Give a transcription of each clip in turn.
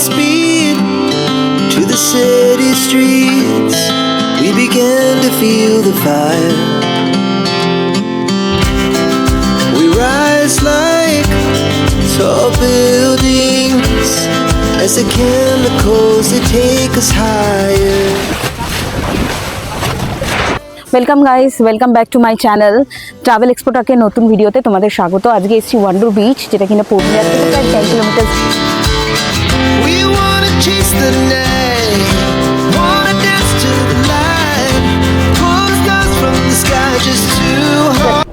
speed to the city streets. We began to feel the fire. We rise like tall buildings as the chemicals they take us higher. Welcome guys, welcome back to my channel travel এক্সপোর্টাকে নতুন ভিডিওতে তোমাদের স্বাগত। আজকে এসেছি wonder beach, যেটা কিনা পুরুলিয়া থেকে প্রায় 10 kilometre. We wanna chase the night, wanna dance to the light, pull the stars from the sky just too hard.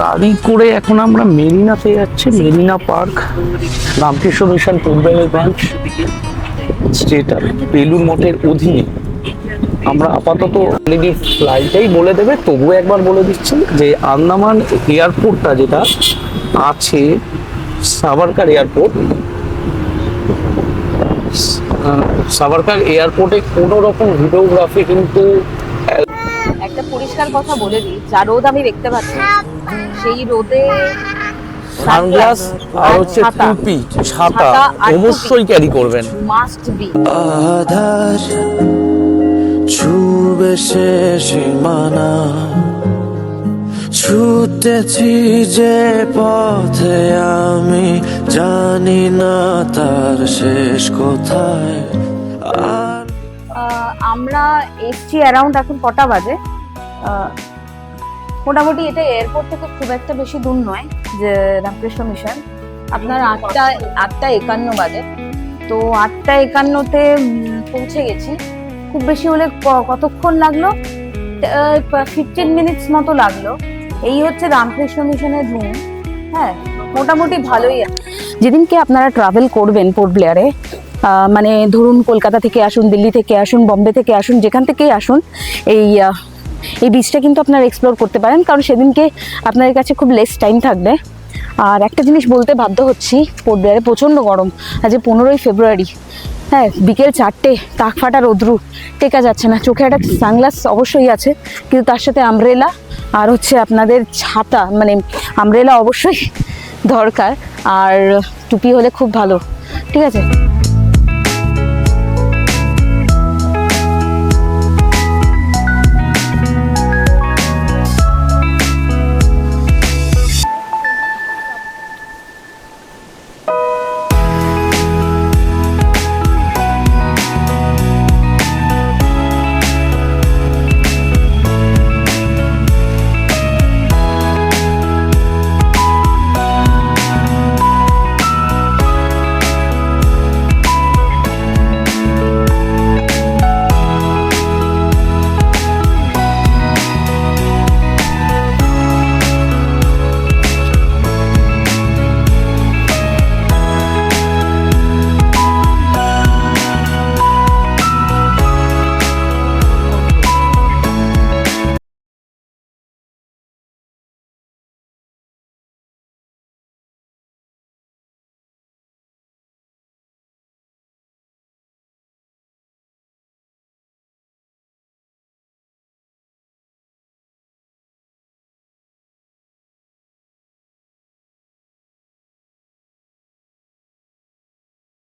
গাড়ি করে এখন আমরা মেরিনাতে যাচ্ছি, মেরিনা পার্ক, রামকৃষ্ণ মিশন পূর্বের ব্রাঞ্চ, যেটা বেলুড় মঠের অধীনে। আমরা আপাতত অলরেডি ফ্লাইটেই বলে দেবে, তবুও একবার বলে দিচ্ছি যে আন্দামান এয়ারপোর্টটা যেটা আছে, সাভারকার এয়ারপোর্ট, সাভারকার এয়ারপোর্টে কোনো রকম ভিডিওগ্রাফি কিন্তু একটা পরিষ্কার কথা বলে দিই, যা রোদ আমি দেখতে পাচ্ছি, সেই রোদে সানগ্লাস আর হচ্ছে টুপি, ছাতা অবশ্যই ক্যারি করবেন, মাস্ট বি। আধার ছুবে সে সীমানা, ছুটেছি যে পথে আমি জানি না তার শেষ কোথায়। আর আমরা এসছি অ্যারাউন্ড এখন কটা বাজে, মোটামুটি এটা এয়ারপোর্ট থেকে খুব একটা বেশি দূর নয়, যে রামকৃষ্ণ মিশন। আপনার 8:51 বাজে, তো 8:51-তে পৌঁছে গেছি। খুব বেশি হলে কতক্ষণ লাগলো, 15 মিনিটস মতো লাগলো। এই হচ্ছে রামকৃষ্ণ মিশনের রুম। হ্যাঁ, মোটামুটি ভালোই। যেদিনকে আপনারা ট্রাভেল করবেন পোর্ট ব্লেয়ারে, মানে ধরুন কলকাতা থেকে আসুন, দিল্লি থেকে আসুন, বম্বে থেকে আসুন, যেখান থেকেই আসুন, এই বিচটা কিন্তু আপনারা এক্সপ্লোর করতে পারেন, কারণ সেদিনকে আপনাদের কাছে খুব লেস টাইম থাকবে। আর একটা জিনিস বলতে বাধ্য হচ্ছি, পোর্ট ব্লেয়ারে প্রচণ্ড গরম। আজ 15ই ফেব্রুয়ারি, হ্যাঁ, বিকেল 4টে, তাক ফাটা রোদ্রু, টেকা যাচ্ছে না। চোখে একটা সানগ্লাস অবশ্যই আছে, কিন্তু তার সাথে আমব্রেলা আর হচ্ছে আপনাদের ছাতা, মানে আমব্রেলা অবশ্যই দরকার, আর টুপি হলে খুব ভালো। ঠিক আছে।